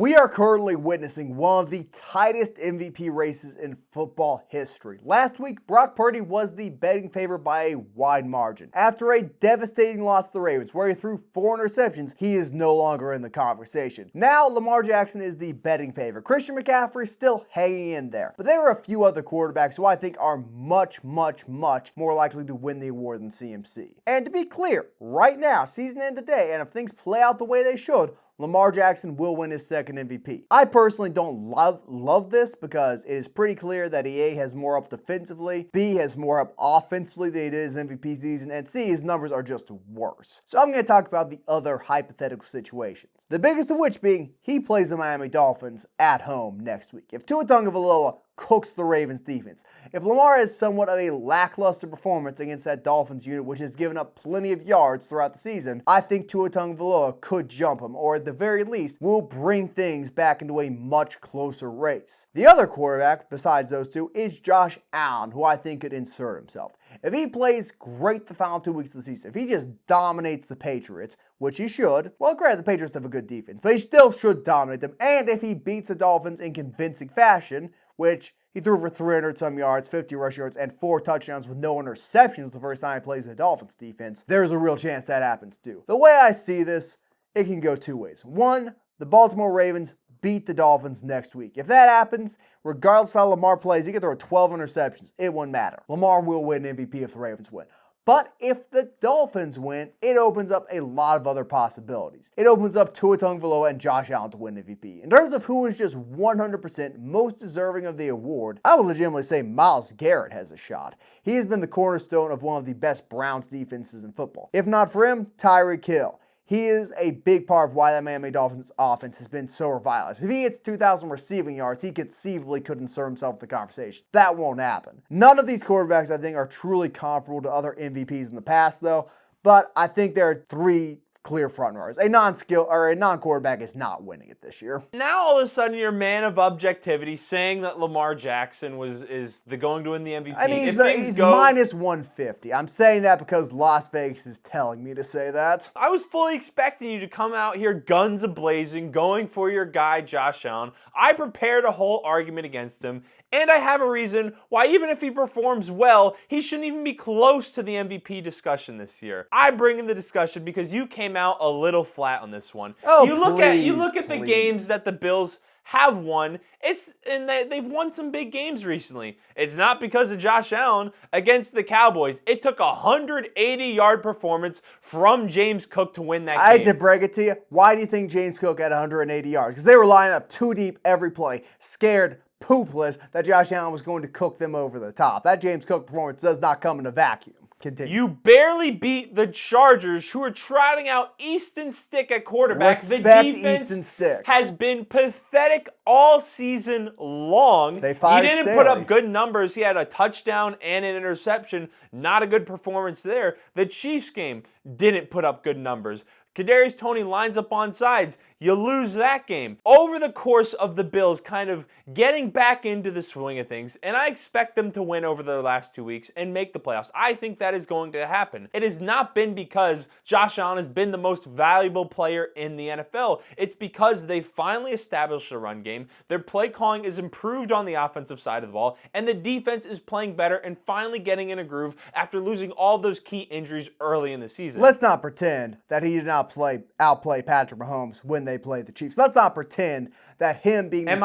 We are currently witnessing one of the tightest MVP races in football history. Last week, Brock Purdy was the betting favorite by a wide margin. After a devastating loss to the Ravens, where he threw 4 interceptions, he is no longer in the conversation. Now, Lamar Jackson is the betting favorite. Christian McCaffrey still hanging in there. But there are a few other quarterbacks who I think are much more likely to win the award than CMC. And to be clear, right now, season end today, and if things play out the way they should, Lamar Jackson will win his second MVP. I personally don't love this because it is pretty clear that A has more up defensively, B has more up offensively than he did his MVP season, and C, his numbers are just worse. So I'm going to talk about the other hypothetical situations. The biggest of which being he plays the Miami Dolphins at home next week. If Tua Tagovailoa cooks the Ravens defense. If Lamar has somewhat of a lackluster performance against that Dolphins unit, which has given up plenty of yards throughout the season, I think Tua Tagovailoa could jump him, or at the very least, will bring things back into a much closer race. The other quarterback, besides those two, is Josh Allen, who I think could insert himself. If he plays great the final 2 weeks of the season, if he just dominates the Patriots, which he should, well, granted, the Patriots have a good defense, but he still should dominate them, and if he beats the Dolphins in convincing fashion, which he threw for 300 some yards, 50 rush yards, and 4 touchdowns with no interceptions the first time he plays the Dolphins defense, there's a real chance that happens too. The way I see this, it can go 2 ways. One, the Baltimore Ravens beat the Dolphins next week. If that happens, regardless of how Lamar plays, he can throw 12 interceptions. It wouldn't matter. Lamar will win MVP if the Ravens win. But if the Dolphins win, it opens up a lot of other possibilities. It opens up Tua Tagovailoa and Josh Allen to win MVP. In terms of who is just 100% most deserving of the award, I would legitimately say Myles Garrett has a shot. He has been the cornerstone of one of the best Browns defenses in football. If not for him, Tyreek Hill. He is a big part of why that Miami Dolphins offense has been so revitalized. If he gets 2,000 receiving yards, he conceivably could insert himself in the conversation. That won't happen. None of these quarterbacks, I think, are truly comparable to other MVPs in the past, though, but I think there are 3 clear frontrunners. A non-quarterback is not winning it this year. Now all of a sudden you're a man of objectivity saying that Lamar Jackson is going to win the MVP. I mean, he's minus 150. I'm saying that because Las Vegas is telling me to say that. I was fully expecting you to come out here guns a-blazing, going for your guy Josh Allen. I prepared a whole argument against him, and I have a reason why even if he performs well, he shouldn't even be close to the MVP discussion this year. I bring in the discussion because you came out a little flat on this one. Oh, you look at the games that the Bills have won. They've won some big games recently. It's not because of Josh Allen against the Cowboys. It took a 180-yard performance from James Cook to win that game. I hate to break it to you. Why do you think James Cook had 180 yards? Because they were lining up too deep every play, scared poopless that Josh Allen was going to cook them over the top. That James Cook performance does not come in a vacuum. Continue. You barely beat the Chargers, who are trotting out Easton Stick at quarterback. Respect the defense Easton Stick. has been pathetic all season long. They fired He didn't put up good numbers. He had a touchdown and an interception. Not a good performance there. The Chiefs game didn't put up good numbers. Kadarius Toney lines up on sides. You lose that game. Over the course of the Bills kind of getting back into the swing of things, and I expect them to win over the last 2 weeks and make the playoffs. I think that is going to happen. It has not been because Josh Allen has been the most valuable player in the NFL. It's because they finally established a run game. Their play calling is improved on the offensive side of the ball, and the defense is playing better and finally getting in a groove after losing all those key injuries early in the season. Let's not pretend that he did not outplay Patrick Mahomes when they played the Chiefs. Let's not pretend that him being the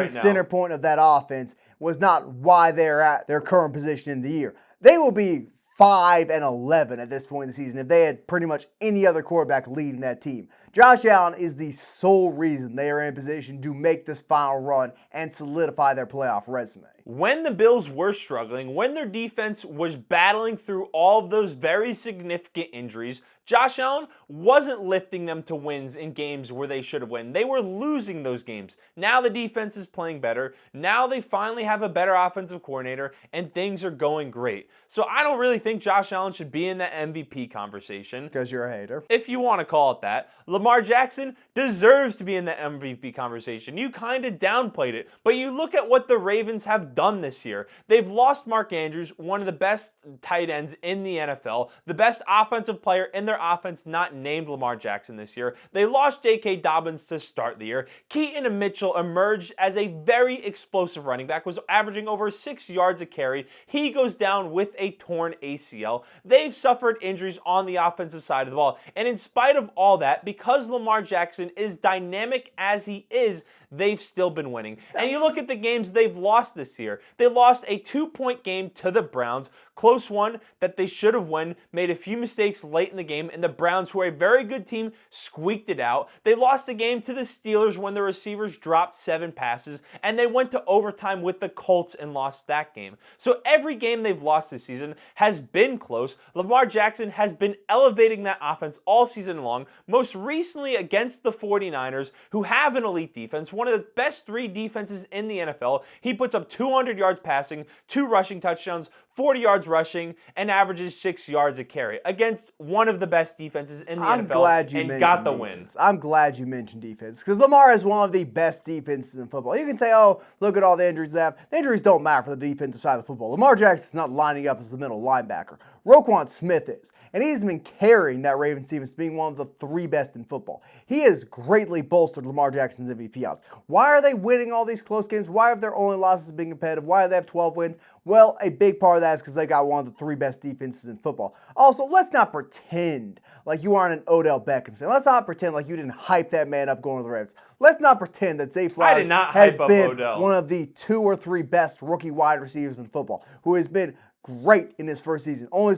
center point of that offense was not why they're at their current position in the year. They will be 5-11 at this point in the season if they had pretty much any other quarterback leading that team. Josh Allen is the sole reason they are in position to make this final run and solidify their playoff resume. When the Bills were struggling, when their defense was battling through all of those very significant injuries, Josh Allen wasn't lifting them to wins in games where they should have won. They were losing those games. Now the defense is playing better. Now they finally have a better offensive coordinator, and things are going great. So I don't really think Josh Allen should be in the MVP conversation. Because you're a hater. If you want to call it that. Lamar Jackson deserves to be in the MVP conversation. You kind of downplayed it, but you look at what the Ravens have done this year. They've lost Mark Andrews, one of the best tight ends in the NFL, the best offensive player in their offense not named Lamar Jackson this year. They lost J.K. Dobbins to start the year. Keaton Mitchell emerged as a very explosive running back, was averaging over 6 yards a carry. He goes down with a torn ACL. They've suffered injuries on the offensive side of the ball. And in spite of all that, because Lamar Jackson is dynamic as he is, they've still been winning. And you look at the games they've lost this year. They lost a 2-point game to the Browns, close one that they should have won, made a few mistakes late in the game, and the Browns, who are a very good team, squeaked it out. They lost a game to the Steelers when the receivers dropped 7 passes, and they went to overtime with the Colts and lost that game. So every game they've lost this season has been close. Lamar Jackson has been elevating that offense all season long, most recently against the 49ers, who have an elite defense, one of the best 3 defenses in the NFL. He puts up 200 yards passing, 2 rushing touchdowns, 40 yards rushing, and averages 6 yards a carry against one of the best defenses in the NFL, and got the wins. I'm glad you mentioned defense, because Lamar is one of the best defenses in football. You can say, oh, look at all the injuries they have. The injuries don't matter for the defensive side of the football. Lamar Jackson's not lining up as the middle linebacker. Roquan Smith is, and he's been carrying that Ravens team as being one of the 3 best in football. He has greatly bolstered Lamar Jackson's MVP odds. Why are they winning all these close games? Why have their only losses been competitive? Why do they have 12 wins? Well, a big part of that is because they got one of the 3 best defenses in football. Also, let's not pretend like you aren't an Odell Beckham fan. Let's not pretend like you didn't hype that man up going to the Ravens. Let's not pretend that Zay Flowers has been one of the 2 or 3 best rookie wide receivers in football, who has been great in his first season, only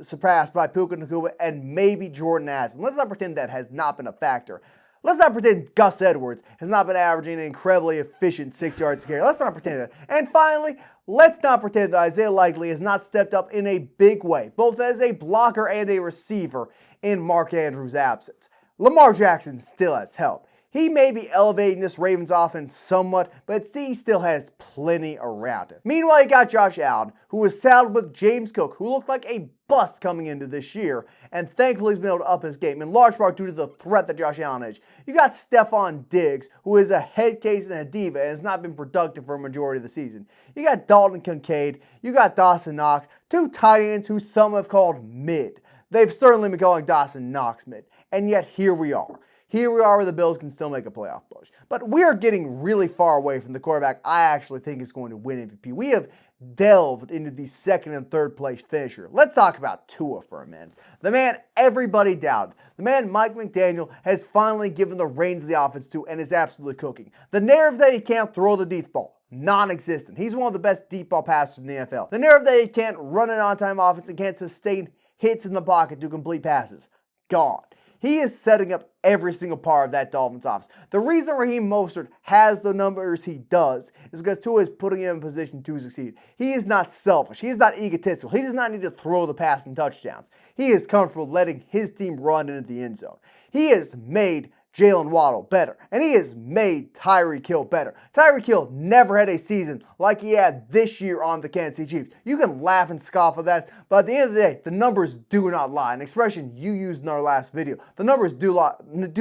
surpassed by Puka Nacua and maybe Jordan Addison. Let's not pretend that has not been a factor. Let's not pretend Gus Edwards has not been averaging an incredibly efficient 6 yards a carry. Let's not pretend that. And finally, let's not pretend that Isaiah Likely has not stepped up in a big way, both as a blocker and a receiver in Mark Andrews' absence. Lamar Jackson still has help. He may be elevating this Ravens offense somewhat, but he still has plenty around him. Meanwhile, you got Josh Allen, who was saddled with James Cook, who looked like a bust coming into this year, and thankfully he's been able to up his game, in large part due to the threat that Josh Allen is. You got Stephon Diggs, who is a head case and a diva and has not been productive for a majority of the season. You got Dalton Kincaid, you got Dawson Knox, 2 tight ends who some have called mid. They've certainly been calling Dawson Knox mid, and yet here we are. Here we are where the Bills can still make a playoff push. But we are getting really far away from the quarterback I actually think is going to win MVP. We have delved into the 2nd and 3rd place finisher. Let's talk about Tua for a minute. The man everybody doubted. The man Mike McDaniel has finally given the reins of the offense to and is absolutely cooking. The narrative that he can't throw the deep ball, non-existent. He's one of the best deep ball passers in the NFL. The narrative that he can't run an on-time offense and can't sustain hits in the pocket to complete passes, gone. He is setting up every single part of that Dolphins offense. The reason Raheem Mostert has the numbers he does is because Tua is putting him in position to succeed. He is not selfish. He is not egotistical. He does not need to throw the pass and touchdowns. He is comfortable letting his team run into the end zone. He has made Jalen Waddle better, and he has made Tyreek Hill better. Tyreek Hill never had a season like he had this year on the Kansas City Chiefs. You can laugh and scoff at that, but at the end of the day, the numbers do not lie. An expression you used in our last video. The numbers do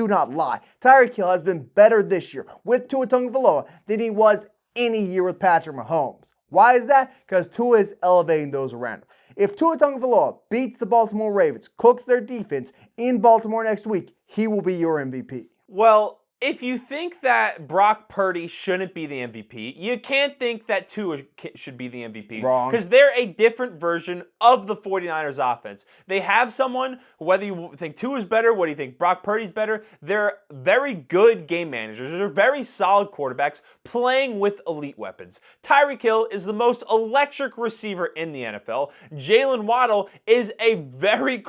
not lie. Tyreek Hill has been better this year with Tua Tagovailoa than he was any year with Patrick Mahomes. Why is that? Because Tua is elevating those around him. If Tua Tagovailoa beats the Baltimore Ravens, cooks their defense in Baltimore next week, he will be your MVP. Well, if you think that Brock Purdy shouldn't be the MVP, you can't think that Tua should be the MVP. Wrong. Because they're a different version of the 49ers offense. They have someone, whether you think Tua's better, whether you think Brock Purdy's better, they're very good game managers. They're very solid quarterbacks playing with elite weapons. Tyreek Hill is the most electric receiver in the NFL. Jalen Waddle is a very,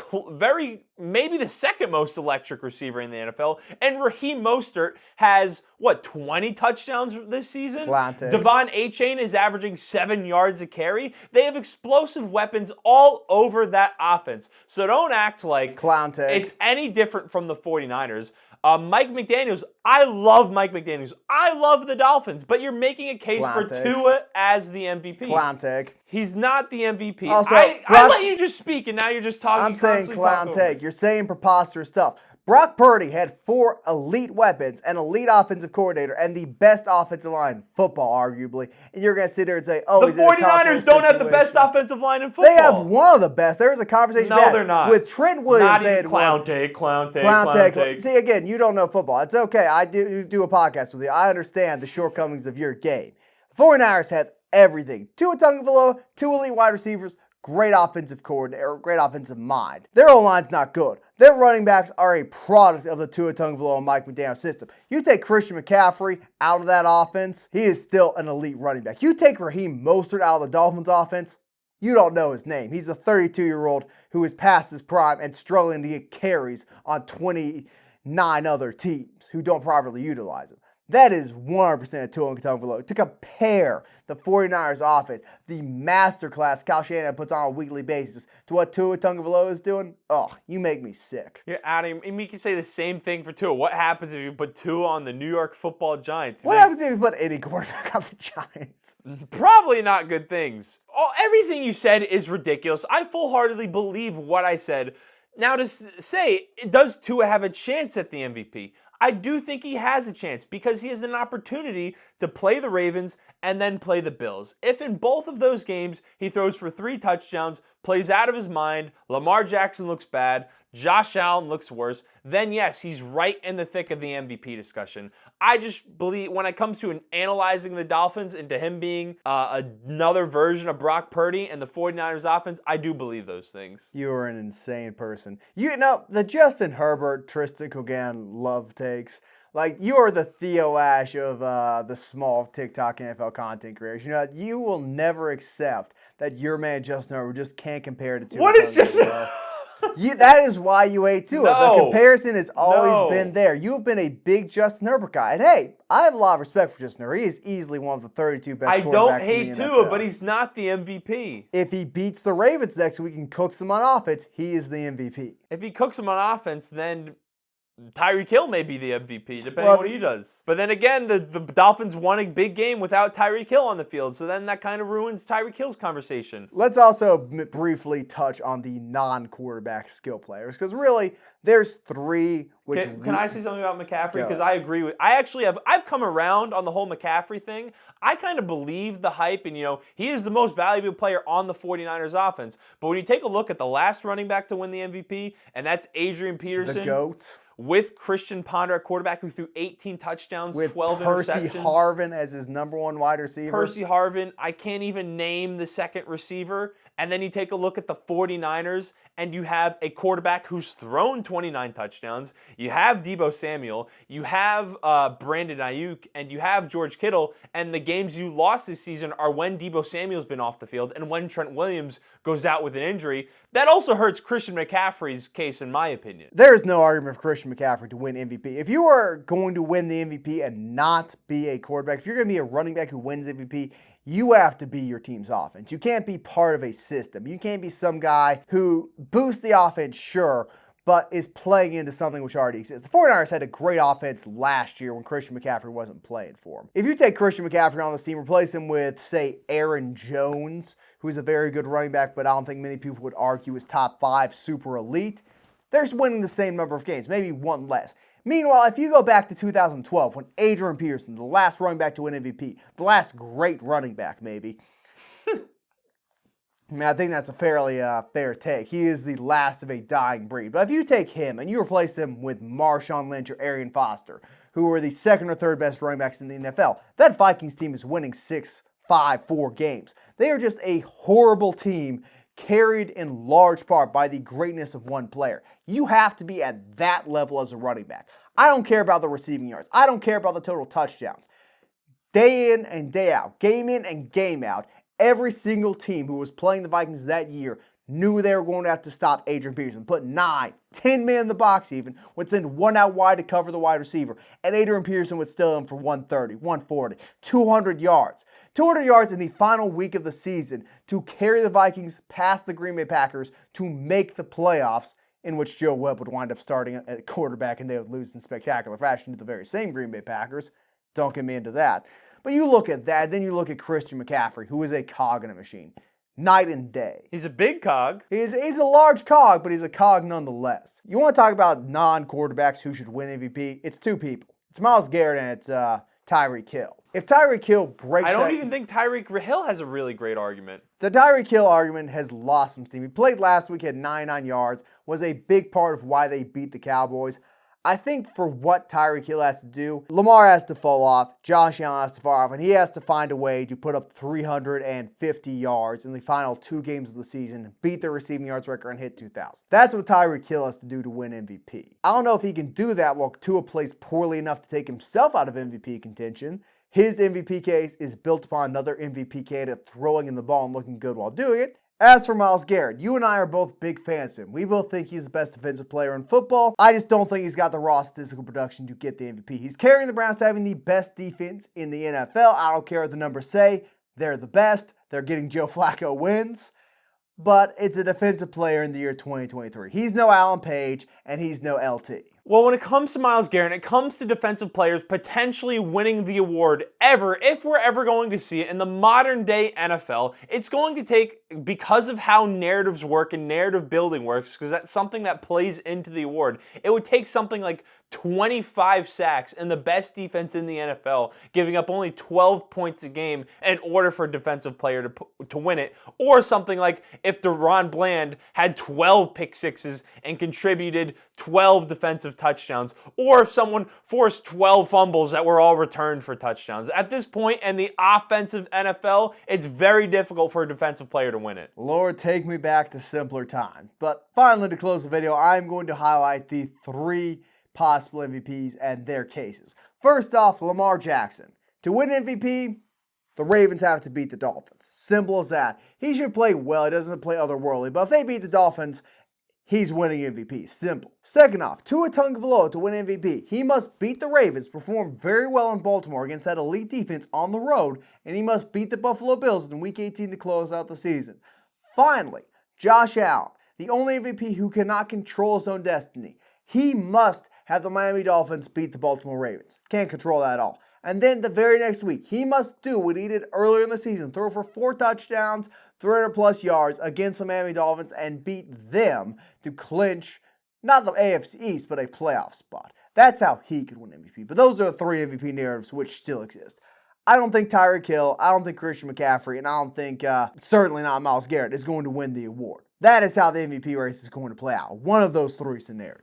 maybe the 2nd most electric receiver in the NFL. And Raheem Mostert has, 20 touchdowns this season? Planted. Devon Achane is averaging 7 yards a carry. They have explosive weapons all over that offense. So don't act like it's any different from the 49ers. Mike McDaniels, I love Mike McDaniels. I love the Dolphins, but you're making a case for Tua as the MVP. He's not the MVP. Also, I let you just speak, and now you're just talking. I'm saying clown take. You're saying preposterous stuff. Brock Purdy had 4 elite weapons, an elite offensive coordinator, and the best offensive line in football, arguably. And you're going to sit there and say, oh, the he's in a 49ers don't have the best situation. offensive line in football. They have one of the best. There was a conversation No, they're not. with Trent Williams. Not they even had clown take. See, again, you don't know football. It's okay. I do a podcast with you. I understand the shortcomings of your game. The 49ers have everything. Tua Tagovailoa, 2 elite wide receivers, great offensive coordinator, great offensive mind. Their O-line's not good. Their running backs are a product of the Tua Tagovailoa and Mike McDaniel system. You take Christian McCaffrey out of that offense, he is still an elite running back. You take Raheem Mostert out of the Dolphins offense, you don't know his name. He's a 32-year-old who is past his prime and struggling to get carries on 29 other teams who don't properly utilize him. That is 100% of Tua Tagovailoa. To compare the 49ers offense, the masterclass Kyle Shanahan puts on a weekly basis, to what Tua Tagovailoa is doing, you make me sick. Yeah, Adam, I mean, you can say the same thing for Tua. What happens if you put Tua on the New York Football Giants? What happens if you put any quarterback on the Giants? Probably not good things. Everything you said is ridiculous. I full-heartedly believe what I said. Now, to say, does Tua have a chance at the MVP? I do think he has a chance because he has an opportunity to play the Ravens and then play the Bills. If in both of those games he throws for 3 touchdowns, plays out of his mind, Lamar Jackson looks bad, Josh Allen looks worse, then yes, he's right in the thick of the MVP discussion. I just believe when it comes to analyzing the Dolphins and to him being another version of Brock Purdy and the 49ers offense, I do believe those things. You are an insane person. You know, the Justin Herbert, Tristan love takes. Like, you are the Theo Ash of the small TikTok NFL content creators. You know, you will never accept that your man Justin Herbert just can't compare to Tua. What is Justin? That is why you hate Tua. No. The comparison has always been there. You have been a big Justin Herbert guy. And hey, I have a lot of respect for Justin Herbert. He is easily one of the 32 best quarterbacks in the NFL. I don't hate Tua, but he's not the MVP. If he beats the Ravens next week and cooks them on offense, he is the MVP. If he cooks them on offense, then Tyreek Hill may be the MVP, depending on what he does. But then again, the Dolphins won a big game without Tyreek Hill on the field, so then that kind of ruins Tyreek Hill's conversation. Let's also briefly touch on the non-quarterback skill players, because really, there's 3. Can I say something about McCaffrey? Because I agree with. I've come around on the whole McCaffrey thing. I kind of believe the hype, and he is the most valuable player on the 49ers offense. But when you take a look at the last running back to win the MVP, and that's Adrian Peterson. The GOAT. With Christian Ponder at quarterback, who threw 18 touchdowns, with 12 Percy interceptions. Harvin as his number 1 wide receiver. Percy Harvin, I can't even name the second receiver. And then you take a look at the 49ers, and you have a quarterback who's thrown 29 touchdowns. You have Deebo Samuel. You have Brandon Ayuk, and you have George Kittle. And the games you lost this season are when Deebo Samuel's been off the field and when Trent Williams goes out with an injury. That also hurts Christian McCaffrey's case, in my opinion. There is no argument for Christian McCaffrey to win MVP. If you are going to win the MVP and not be a quarterback, if you're going to be a running back who wins MVP, you have to be your team's offense. You can't be part of a system. You can't be some guy who boosts the offense, sure, but is playing into something which already exists. The 49ers had a great offense last year when Christian McCaffrey wasn't playing for him. If you take Christian McCaffrey on this team, replace him with, say, Aaron Jones, who's a very good running back, but I don't think many people would argue is top 5 super elite, they're winning the same number of games, maybe 1 less. Meanwhile, if you go back to 2012, when Adrian Peterson, the last running back to win MVP, the last great running back maybe, I think that's a fairly fair take. He is the last of a dying breed. But if you take him and you replace him with Marshawn Lynch or Arian Foster, who are the 2nd or 3rd best running backs in the NFL, that Vikings team is winning 4 games. They are just a horrible team, carried in large part by the greatness of one player. You have to be at that level as a running back. I don't care about the receiving yards. I don't care about the total touchdowns. Day in and day out, game in and game out, every single team who was playing the Vikings that year knew they were going to have to stop Adrian Peterson. Put 9, 10 men in the box even, would send 1 out wide to cover the wide receiver, and Adrian Peterson would steal him for 130, 140, 200 yards. 200 yards in the final week of the season to carry the Vikings past the Green Bay Packers to make the playoffs, in which Joe Webb would wind up starting at quarterback and they would lose in spectacular fashion to the very same Green Bay Packers. Don't get me into that. But you look at that, then you look at Christian McCaffrey, who is a cog in a machine. Night and day. He's a big cog. He's a large cog, but he's a cog nonetheless. You want to talk about non-quarterbacks who should win MVP? It's two people. It's Myles Garrett and it's Tyreek Hill. If Tyreek Hill breaks I don't even think Tyreek Hill has a really great argument. The Tyreek Hill argument has lost some steam. He played last week, had 99 yards, was a big part of why they beat the Cowboys. I think for what Tyreek Hill has to do, Lamar has to fall off, Josh Allen has to fall off, and he has to find a way to put up 350 yards in the final 2 games of the season, beat the receiving yards record, and hit 2,000. That's what Tyreek Hill has to do to win MVP. I don't know if he can do that while Tua plays poorly enough to take himself out of MVP contention. His MVP case is built upon another MVP candidate throwing in the ball and looking good while doing it. As for Myles Garrett, you and I are both big fans of him. We both think he's the best defensive player in football. I just don't think he's got the raw statistical production to get the MVP. He's carrying the Browns to having the best defense in the NFL. I don't care what the numbers say. They're the best. They're getting Joe Flacco wins. But it's a defensive player in the year 2023. He's no Alan Page, and he's no LT. Well, when it comes to Myles Garrett, it comes to defensive players potentially winning the award ever, if we're ever going to see it in the modern day NFL, it's going to take, because of how narratives work and narrative building works, because that's something that plays into the award, it would take something like 25 sacks and the best defense in the NFL, giving up only 12 points a game in order for a defensive player to win it. Or something like if Deron Bland had 12 pick sixes and contributed 12 defensive touchdowns, or if someone forced 12 fumbles that were all returned for touchdowns. At this point in the offensive NFL, it's very difficult for a defensive player to win it. Lord, take me back to simpler times. But finally, to close the video, I'm going to highlight the 3 possible MVPs and their cases. First off, Lamar Jackson. To win MVP, the Ravens have to beat the Dolphins. Simple as that. He should play well. He doesn't play otherworldly. But if they beat the Dolphins, he's winning MVP. Simple. Second off, Tua Tagovailoa to win MVP. He must beat the Ravens, perform very well in Baltimore against that elite defense on the road, and he must beat the Buffalo Bills in Week 18 to close out the season. Finally, Josh Allen, the only MVP who cannot control his own destiny. He must have the Miami Dolphins beat the Baltimore Ravens. Can't control that at all. And then the very next week, he must do what he did earlier in the season, throw for 4 touchdowns, 300 plus yards against the Miami Dolphins and beat them to clinch not the AFC East, but a playoff spot. That's how he could win MVP. But those are the 3 MVP narratives which still exist. I don't think Tyreek Hill, I don't think Christian McCaffrey, and I don't think, certainly not Myles Garrett, is going to win the award. That is how the MVP race is going to play out. One of those 3 scenarios.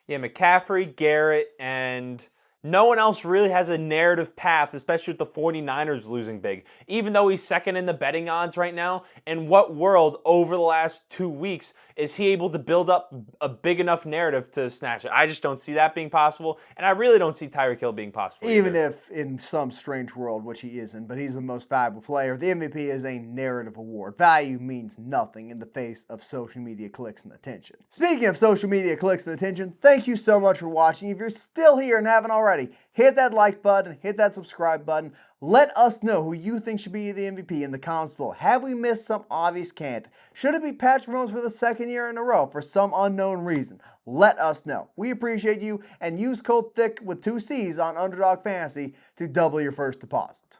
Yeah, McCaffrey, Garrett, and no one else really has a narrative path, especially with the 49ers losing big. Even though he's second in the betting odds right now, in what world over the last 2 weeks is he able to build up a big enough narrative to snatch it? I just don't see that being possible, and I really don't see Tyreek Hill being possible Even either. if in some strange world, which he isn't, but he's the most valuable player, the MVP is a narrative award. Value means nothing in the face of social media clicks and attention. Speaking of social media clicks and attention, thank you so much for watching. If you're still here and haven't already, hit that like button, hit that subscribe button. Let us know who you think should be the MVP in the comments below. Have we missed some obvious candidate? Should it be Patrick Mahomes for the 2nd year in a row for some unknown reason? Let us know. We appreciate you, and use code Thicc with 2 C's on Underdog Fantasy to double your first deposit.